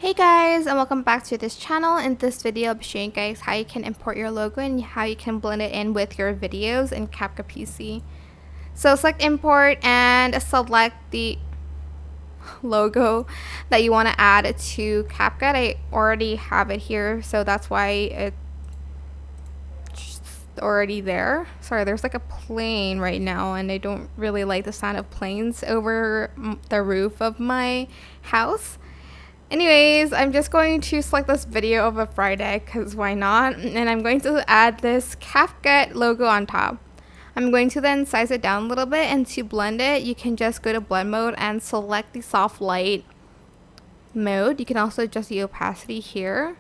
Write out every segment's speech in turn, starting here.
Hey guys, and welcome back to this channel. In this video, I'll be showing you guys how you can import your logo and how you can blend it in with your videos in CapCut PC. So select import and select the logo that you want to add to CapCut. I already have it here, so that's why it's already there. Sorry, there's like a plane right now and I don't really like the sound of planes over the roof of my house. Anyways, I'm just going to select this video of a Friday because why not? And I'm going to add this CapCut logo on top. I'm going to then size it down a little bit, and to blend it, you can just go to blend mode and select the soft light mode. You can also adjust the opacity here.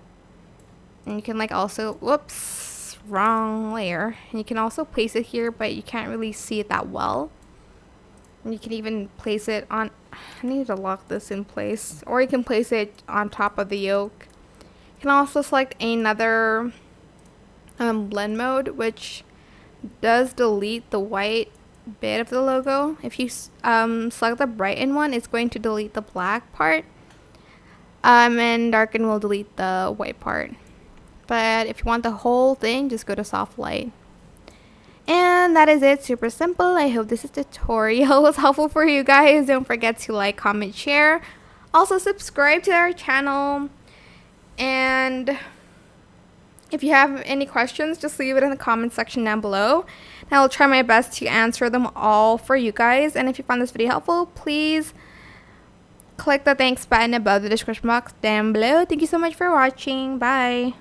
And you can also, whoops, wrong layer. And you can also place it here, but you can't really see it that well. And you can even place it on, I need to lock this in place, or you can place it on top of the yoke. You can also select another blend mode, which does delete the white bit of the logo. If you select the brighten one, it's going to delete the black part, and darken will delete the white part. But if you want the whole thing, just go to soft light. And that is it, super simple. I hope this tutorial was helpful for you guys. Don't forget to like, comment, share. Also subscribe to our channel. And if you have any questions, just leave it in the comment section down below. And I will try my best to answer them all for you guys. And if you found this video helpful, please click the thanks button above the description box down below. Thank you so much for watching. Bye.